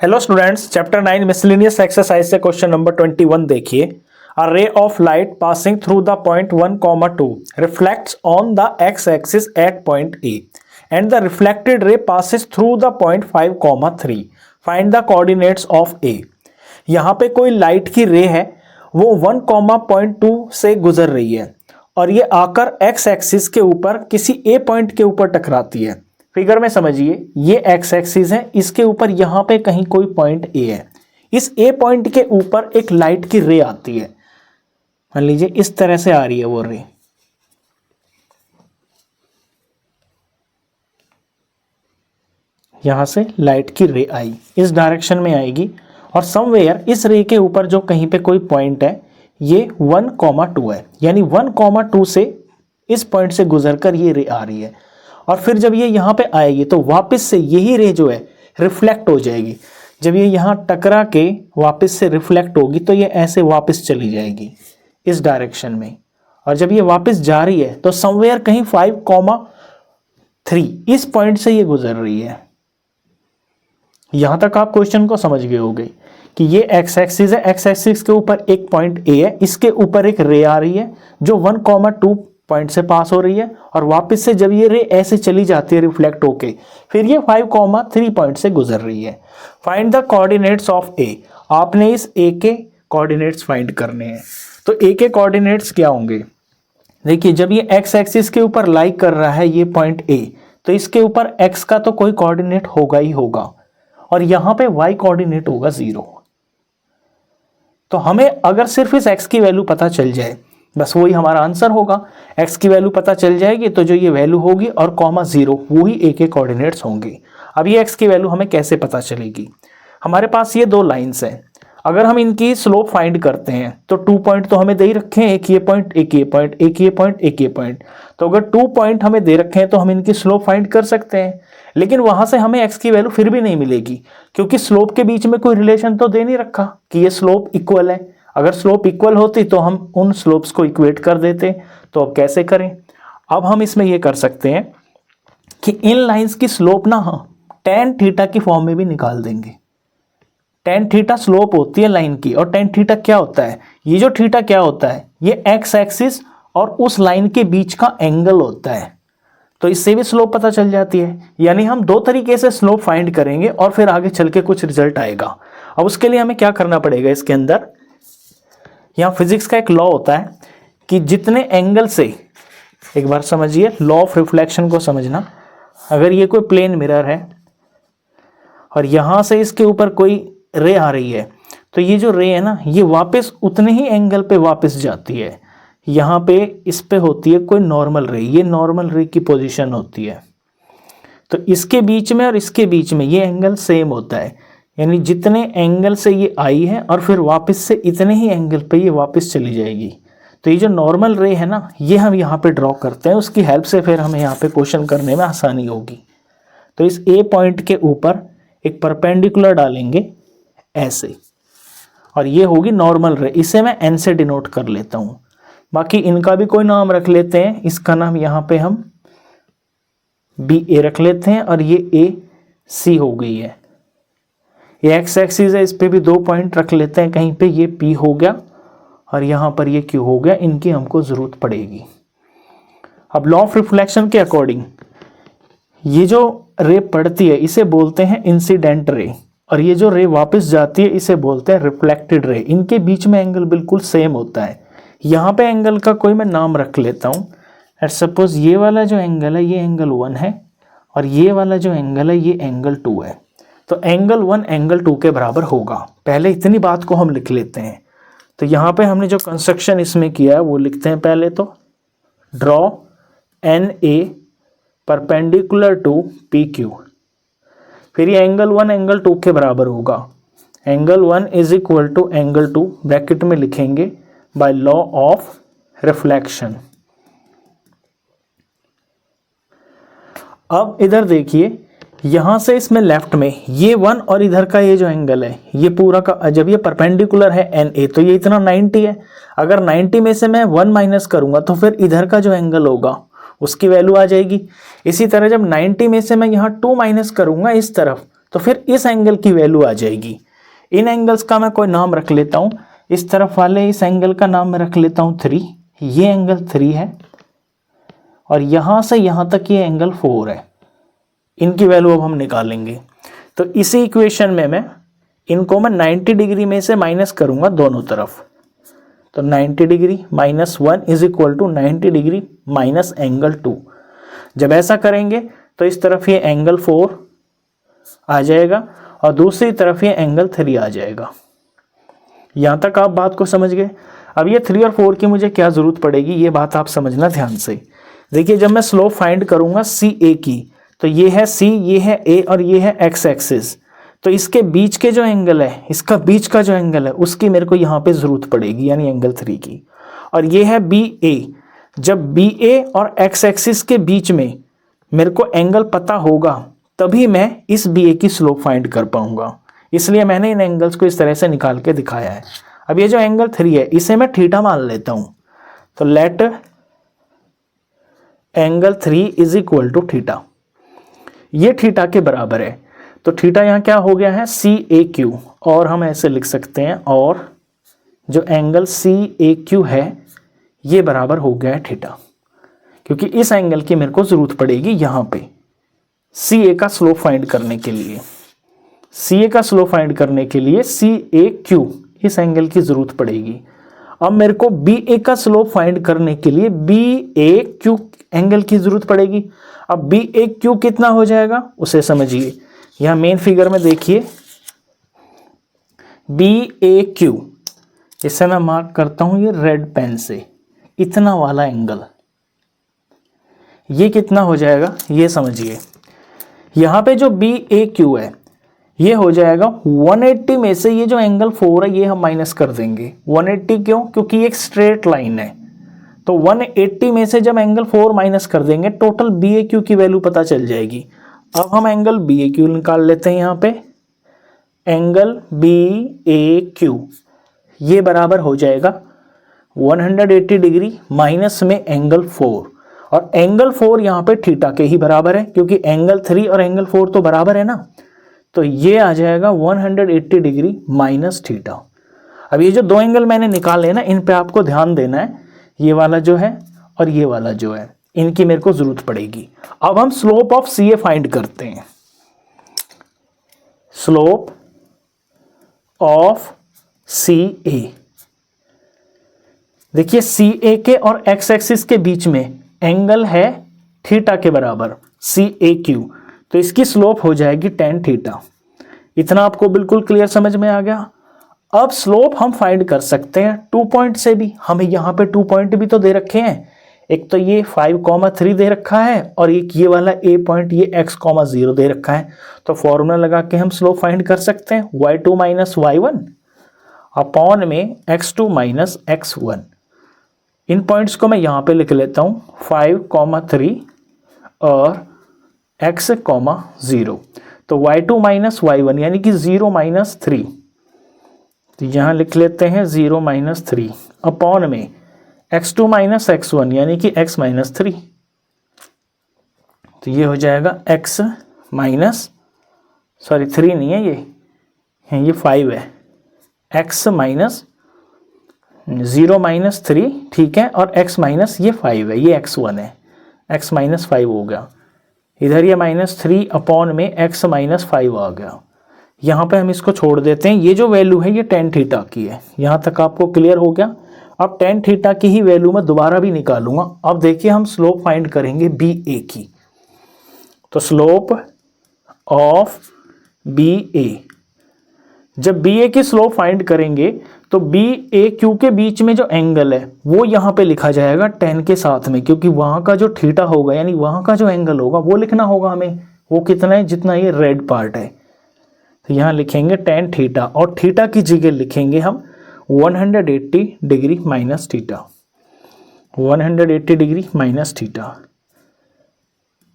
Hello students, chapter 9 miscellaneous exercise से question number 21 देखिए। A ray of light passing through the point 1, 2 reflects on the x axis at point A and the reflected ray passes through the point 5, 3। Find the coordinates of A. यहाँ पे कोई light की रे है, वो 1, 2 से गुजर रही है और ये आकर एक्स एक्सिस के ऊपर किसी ए पॉइंट के ऊपर टकराती है। फिगर में समझिए, ये एक्स एक्सिस है, इसके ऊपर यहां पे कहीं कोई पॉइंट ए है। इस ए पॉइंट के ऊपर एक लाइट की रे आती है। मान लीजिए इस तरह से आ रही है वो रे, यहां से लाइट की रे आई, इस डायरेक्शन में आएगी और समवेयर इस रे के ऊपर जो कहीं पे कोई पॉइंट है, ये 1, 2 है, यानी 1, 2 से इस पॉइंट से गुजरकर ये रे आ रही है। और फिर जब ये यहाँ पे आएगी तो वापस से यही रे जो है रिफ्लेक्ट हो जाएगी। जब ये यहाँ टकरा के वापस से रिफ्लेक्ट होगी तो ये ऐसे वापस चली जाएगी इस डायरेक्शन में। और जब ये वापस जा रही है तो समवेयर कहीं 5, 3 इस पॉइंट से ये गुजर रही है। यहां तक आप क्वेश्चन को समझ गए होंगे कि ये एक्स एक्सिस है, एक्स एक्सिस के ऊपर एक पॉइंट ए है, इसके ऊपर एक रे आ रही है जो 1, 2 पॉइंट से पास हो रही है और वापस से जब ये रे ऐसे चली जाती है रिफ्लेक्ट होके, फिर ये 5, 3 पॉइंट से गुजर रही है। फाइंड द कोऑर्डिनेट्स ऑफ ए। आपने इस ए के कोऑर्डिनेट्स फाइंड करने हैं। तो ए के कोऑर्डिनेट्स क्या होंगे? देखिए, जब ये एक्स एक्सिस के ऊपर लाई कर रहा है ये पॉइंट ए, तो इसके ऊपर एक्स का तो कोई कोऑर्डिनेट होगा ही होगा और यहां पे वाई कोऑर्डिनेट होगा 0। तो हमें अगर सिर्फ इस एक्स की वैल्यू पता चल जाए, बस वही हमारा आंसर होगा। x की वैल्यू पता चल जाएगी तो जो ये वैल्यू होगी और ,0 वो ही a के कोऑर्डिनेट्स होंगे। अब ये x की वैल्यू हमें कैसे पता चलेगी? हमारे पास ये दो लाइंस हैं, अगर हम इनकी स्लोप फाइंड करते हैं तो 2 पॉइंट तो हमें दे ही रखे हैं, एक ये पॉइंट, एक ये पॉइंट, एक ये पॉइंट, एक ये पॉइंट। तो अगर 2 पॉइंट हमें दे रखे हैं तो हम इनकी स्लोप फाइंड कर सकते हैं, लेकिन वहां से हमें x की वैल्यू फिर भी नहीं मिलेगी क्योंकि स्लोप के बीच में कोई रिलेशन तो दे नहीं रखा कि ये स्लोप इक्वल है। अगर स्लोप इक्वल होती तो हम उन स्लोप्स को इक्वेट कर देते। तो अब कैसे करें? अब हम इसमें ये कर सकते हैं कि इन लाइंस की स्लोप ना हम tan थीटा की फॉर्म में भी निकाल देंगे। tan थीटा स्लोप होती है लाइन की, और tan थीटा क्या होता है? ये जो थीटा क्या होता है, ये एक्स एक्सिस और उस लाइन के बीच का एंगल होता है। तो इससे भी स्लोप पता चल जाती है। यानी हम दो तरीके से स्लोप फाइंड करेंगे और फिर आगे चल के कुछ रिजल्ट आएगा। अब उसके लिए हमें क्या करना पड़ेगा? इसके अंदर यहाँ फिजिक्स का एक लॉ होता है कि जितने एंगल से, एक बार समझिए लॉ ऑफ रिफ्लेक्शन को समझना। अगर ये कोई प्लेन मिरर है और यहाँ से इसके ऊपर कोई रे आ रही है, तो ये जो रे है ना, ये वापस उतने ही एंगल पे वापस जाती है। यहाँ पे इस पे होती है कोई नॉर्मल रे, ये नॉर्मल रे की पोजीशन होती है। तो इसके बीच में और इसके बीच में ये एंगल सेम होता है, यानी जितने एंगल से ये आई है और फिर वापस से इतने ही एंगल पे ये वापस चली जाएगी। तो ये जो नॉर्मल रे है ना, ये हम यहाँ पे ड्रॉ करते हैं, उसकी हेल्प से फिर हमें यहाँ पे क्वेश्चन करने में आसानी होगी। तो इस ए पॉइंट के ऊपर एक परपेंडिकुलर डालेंगे ऐसे, और ये होगी नॉर्मल रे। इसे मैं एन से डिनोट कर लेता हूँ। बाकी इनका भी कोई नाम रख लेते हैं, इसका नाम यहाँ पे हम बी ए रख लेते हैं और ये ए सी हो गई है। ये एक्स एक्सिस है, इस पे भी 2 पॉइंट रख लेते हैं, कहीं पे ये P हो गया और यहाँ पर ये Q हो गया। इनकी हमको जरूरत पड़ेगी। अब लॉ ऑफ रिफ्लेक्शन के अकॉर्डिंग ये जो रे पड़ती है इसे बोलते हैं इंसिडेंट रे, और ये जो रे वापस जाती है इसे बोलते हैं रिफ्लेक्टेड रे। इनके बीच में एंगल बिल्कुल सेम होता है। यहाँ पे एंगल का कोई मैं नाम रख लेता हूँ। एट सपोज ये वाला जो एंगल है ये एंगल 1 है और ये वाला जो एंगल है ये एंगल 2 है। तो एंगल 1 एंगल 2 के बराबर होगा। पहले इतनी बात को हम लिख लेते हैं। तो यहाँ पे हमने जो कंस्ट्रक्शन इसमें किया है वो लिखते हैं। पहले तो draw an A perpendicular to P Q, फिर ये एंगल 1 एंगल 2 के बराबर होगा। Angle 1 is equal to angle 2 bracket में लिखेंगे बाय लॉ ऑफ रिफ्लेक्शन। अब इधर देखिए, यहां से इसमें लेफ्ट में ये 1 और इधर का ये जो एंगल है ये पूरा का, जब ये परपेंडिकुलर है एन ए तो ये इतना 90 है। अगर 90 में से मैं 1 माइनस करूंगा तो फिर इधर का जो एंगल होगा उसकी वैल्यू आ जाएगी। इसी तरह जब 90 में से मैं यहाँ 2 माइनस करूंगा इस तरफ तो फिर इस एंगल की वैल्यू आ जाएगी। इन एंगल्स का मैं कोई नाम रख लेता हूँ, इस तरफ वाले इस एंगल का नाम मैं रख लेता हूँ 3, ये एंगल 3 है और यहाँ से यहाँ तक ये एंगल 4 है। इनकी वैल्यू अब हम निकालेंगे। तो इसी इक्वेशन में मैं इनको 90 डिग्री में से माइनस करूँगा दोनों तरफ। तो 90 degree -1 is equal to 90 degree minus angle 2। जब ऐसा करेंगे तो इस तरफ ये एंगल 4 आ जाएगा और दूसरी तरफ ये एंगल 3 आ जाएगा। यहाँ तक आप बात को समझ गए। अब ये 3 और 4 की मुझे क्या ज़रूरत पड़ेगी, ये बात आप समझना ध्यान से। देखिए जब मैं स्लोप फाइंड करूँगा सी ए की, तो ये है सी, ये है ए और ये है एक्स एक्सिस। तो इसके बीच के जो एंगल है, इसका बीच का जो एंगल है उसकी मेरे को यहाँ पे ज़रूरत पड़ेगी, यानी एंगल 3 की। और ये है बी ए। जब बी ए और एक्स एक्सिस के बीच में मेरे को एंगल पता होगा तभी मैं इस बी ए की स्लोप फाइंड कर पाऊंगा। इसलिए मैंने इन एंगल्स को इस तरह से निकाल के दिखाया है। अब ये जो एंगल 3 है इसे मैं थीटा मान लेता हूं। तो let angle 3 is equal to theta. ये थीटा के बराबर है। तो थीटा यहाँ क्या हो गया है, सी ए क्यू, और हम ऐसे लिख सकते हैं, और जो एंगल सी ए क्यू है ये बराबर हो गया है थीटा, क्योंकि इस एंगल की मेरे को जरूरत पड़ेगी यहाँ पे सी ए का स्लोप फाइंड करने के लिए। सी ए का स्लोप फाइंड करने के लिए सी ए क्यू इस एंगल की जरूरत पड़ेगी। अब मेरे को बी ए का स्लोप फाइंड करने के लिए बी ए क्यू एंगल की जरूरत पड़ेगी। अब बी ए क्यू कितना हो जाएगा उसे समझिए। यहां मेन फिगर में देखिए बी ए क्यू, इसे मैं मार्क करता हूं ये रेड पेन से, इतना वाला एंगल, ये कितना हो जाएगा ये समझिए। यहां पे जो बी ए क्यू है ये हो जाएगा 180 में से ये जो एंगल 4 है ये हम माइनस कर देंगे। 180 क्यों, क्योंकि ये एक स्ट्रेट लाइन है। तो 180 में से जब एंगल 4 माइनस कर देंगे टोटल बी ए क्यू की वैल्यू पता चल जाएगी। अब हम एंगल बी ए क्यू निकाल लेते हैं। यहाँ पे एंगल बी ए क्यू ये बराबर हो जाएगा 180 डिग्री माइनस में एंगल 4, और एंगल 4 यहाँ पे थीटा के ही बराबर है, क्योंकि एंगल 3 और एंगल 4 तो बराबर है ना। तो ये आ जाएगा 180 डिग्री माइनस थीटा। अब ये जो दो एंगल मैंने निकाले हैं ना, इन पे आपको ध्यान देना है। ये वाला जो है और ये वाला जो है, इनकी मेरे को जरूरत पड़ेगी। अब हम slope of C A find करते हैं। स्लोप ऑफ सी ए, देखिए सी ए के और एक्स एक्सिस के बीच में एंगल है थीटा के बराबर सी ए क्यू, तो इसकी स्लोप हो जाएगी tan थीटा। इतना आपको बिल्कुल क्लियर समझ में आ गया। अब स्लोप हम फाइंड कर सकते हैं 2 पॉइंट से भी। हमें यहाँ पे 2 पॉइंट भी तो दे रखे हैं, एक तो ये 5,3 दे रखा है और एक ये वाला ए पॉइंट ये x,0 दे रखा है। तो फॉर्मूला लगा के हम स्लोप फाइंड कर सकते हैं y2 माइनस y1 अपॉन में x2 माइनस x1। इन पॉइंट्स को मैं यहाँ पे लिख लेता हूँ 5,3 और x,0। तो y2 माइनस y1 यानी कि 0 माइनस 3, तो यहाँ लिख लेते हैं 0 माइनस 3 अपॉन में x2 माइनस x1 यानी कि x माइनस 3। तो ये हो जाएगा x माइनस 3 नहीं है ये 5 है, x माइनस 0 माइनस 3, ठीक है, और x माइनस ये 5 है, ये x1 है, x माइनस 5 हो गया। इधर ये -3 अपॉन में x माइनस 5 आ गया। यहाँ पे हम इसको छोड़ देते हैं। ये जो वैल्यू है ये tan थीटा की है। यहाँ तक आपको क्लियर हो गया। अब tan थीटा की ही वैल्यू मैं दोबारा भी निकालूंगा। अब देखिए हम स्लोप फाइंड करेंगे बी ए की। तो स्लोप ऑफ बी ए, जब बी ए की स्लोप फाइंड करेंगे तो बी ए क्यू के बीच में जो एंगल है वो यहाँ पे लिखा जाएगा tan के साथ में, क्योंकि वहाँ का जो थीटा होगा यानी वहाँ का जो एंगल होगा वो लिखना होगा हमें। वो कितना है, जितना ये रेड पार्ट है। तो यहाँ लिखेंगे tan थीटा और थीटा की जगह लिखेंगे हम 180 degree minus theta, 180 degree minus theta.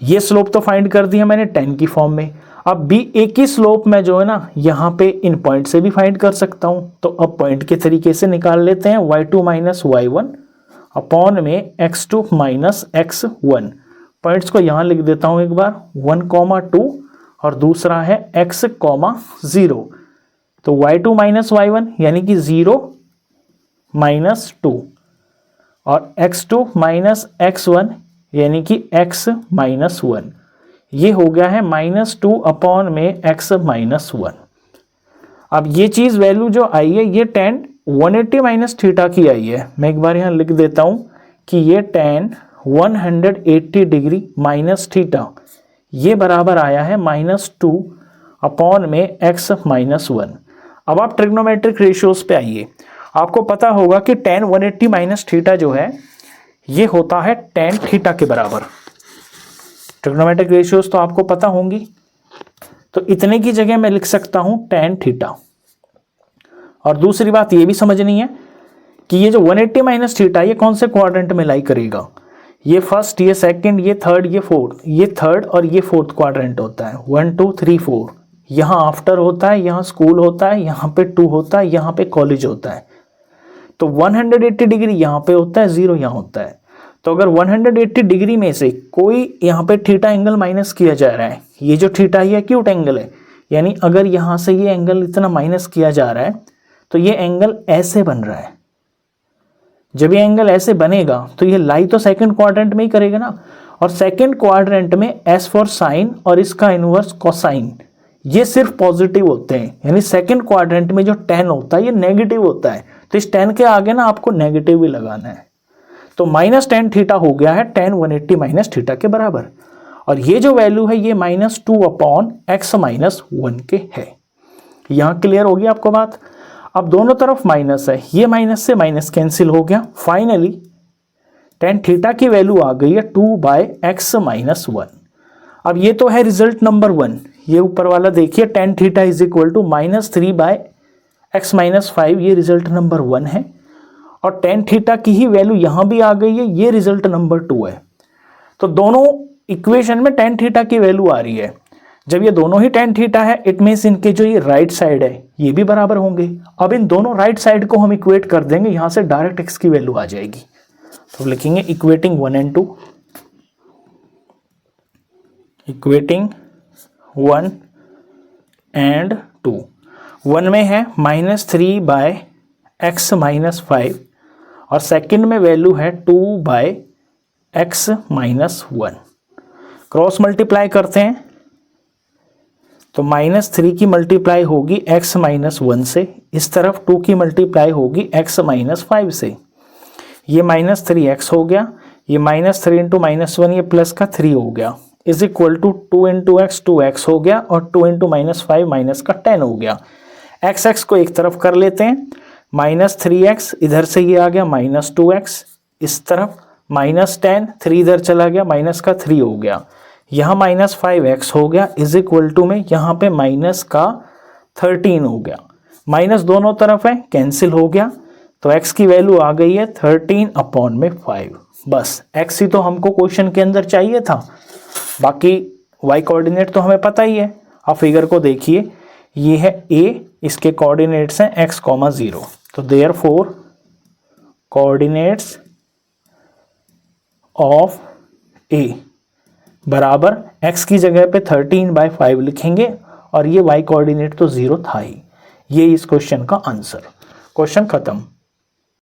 ये स्लोप तो फाइंड कर दिया मैंने tan की फॉर्म में। अब बी ए की स्लोप में जो है ना यहाँ पे इन पॉइंट से भी फाइंड कर सकता हूँ। तो अब पॉइंट के तरीके से निकाल लेते हैं y2 माइनस y1 अपॉन में x2 माइनस x1। पॉइंट्स को यहाँ लिख देता हूँ एक बार 1,2 और दूसरा है x, 0। तो y2 माइनस y1 यानी कि 0 माइनस 2 और x2 माइनस x1 यानी कि x माइनस 1। ये हो गया है -2 अपॉन में x माइनस 1। अब ये चीज वैल्यू जो आई है ये tan 180 माइनस थीटा की आई है। मैं एक बार यहाँ लिख देता हूं कि ये tan 180 डिग्री माइनस थीटा ये बराबर आया है -2 अपॉन में x माइनस 1। अब आप ट्रिग्नोमेट्रिक रेशियोज पे आइए। आपको पता होगा कि tan 180 माइनस थीटा जो है ये होता है tan थीटा के बराबर। ट्रिग्नोमेट्रिक रेशियोज तो आपको पता होंगी, तो इतने की जगह मैं लिख सकता हूं tan थीटा। और दूसरी बात ये भी समझनी है कि ये जो 180 माइनस थीटा ये कौन से क्वाड्रेंट में लाई करेगा। ये फर्स्ट, ये सेकंड, ये थर्ड, ये फोर्थ। ये थर्ड और ये फोर्थ क्वाड्रेंट होता है। 1 2 3 4 यहाँ आफ्टर होता है, यहाँ स्कूल होता है, यहाँ पे 2 होता है, यहाँ पे कॉलेज होता है। तो 180 डिग्री यहाँ पे होता है, 0 यहाँ होता है। तो अगर 180 डिग्री में से कोई यहाँ पे थीटा एंगल माइनस किया जा रहा है, ये जो थीटा ये एक्यूट एंगल है, यानी अगर यहाँ से ये एंगल इतना माइनस किया जा रहा है तो ये एंगल ऐसे बन रहा है। जब ये एंगल ऐसे बनेगा तो ये लाई तो सेकंड क्वाड्रेंट में ही करेगा ना, और सेकंड क्वाड्रेंट में एस फॉर साइन और इसका इनवर्स कोसाइन ये सिर्फ पॉजिटिव होते हैं। यानी सेकंड क्वाड्रेंट में जो tan होता है ये नेगेटिव होता है, तो इस tan के आगे ना आपको नेगेटिव भी लगाना है। तो -tan थीटा हो गया है tan 180 माइनस थीटा के बराबर, और ये जो वैल्यू है ये -2 अपॉन x माइनस 1 के है। यहां क्लियर होगी आपको बात। अब दोनों तरफ माइनस है, ये माइनस से माइनस कैंसिल हो गया। फाइनली tan थीटा की वैल्यू आ गई है 2/x माइनस 1। अब ये तो है रिजल्ट नंबर 1। ये ऊपर वाला देखिए tan theta is equal to -3/x minus 5, ये रिजल्ट नंबर 1 है। और tan थीटा की ही वैल्यू यहां भी आ गई है, ये रिजल्ट नंबर 2 है। तो दोनों इक्वेशन में tan थीटा की वैल्यू आ रही है। जब ये दोनों ही tan थीटा है इट मीन्स इनके जो ये राइट साइड है ये भी बराबर होंगे। अब इन दोनों राइट साइड को हम इक्वेट कर देंगे, यहां से डायरेक्ट x की वैल्यू आ जाएगी। तो लिखेंगे इक्वेटिंग 1 and 2, इक्वेटिंग 1 and 2। 1 में है -3/x माइनस 5 और सेकंड में वैल्यू है 2/x माइनस 1। क्रॉस मल्टीप्लाई करते हैं तो -3 की मल्टीप्लाई होगी x माइनस 1 से, इस तरफ 2 की मल्टीप्लाई होगी x माइनस 5 से। ये -3x हो गया, ये -3 इंटू -1 ये प्लस का 3 हो गया, is equal to 2 into X 2x हो गया, और 2 इंटू -5 माइनस का 10 हो गया। x को एक तरफ कर लेते हैं, -3x इधर से ये आ गया -2x, इस तरफ -10, 3 इधर चला गया, माइनस का 3 हो गया, यहाँ -5x हो गया, इज इक्वल टू में यहाँ पे माइनस का 13 हो गया। माइनस दोनों तरफ है, कैंसिल हो गया, तो x की वैल्यू आ गई है 13 अपॉन में 5। बस x ही तो हमको क्वेश्चन के अंदर चाहिए था, बाकी y कोऑर्डिनेट तो हमें पता ही है। आप फिगर को देखिए, ये है a, इसके कोऑर्डिनेट्स हैं x, 0। तो देयरफॉर कोऑर्डिनेट्स ऑफ a बराबर x की जगह पे 13/5 लिखेंगे, और ये y कोऑर्डिनेट तो 0 था ही। ये इस क्वेश्चन का आंसर। क्वेश्चन खत्म।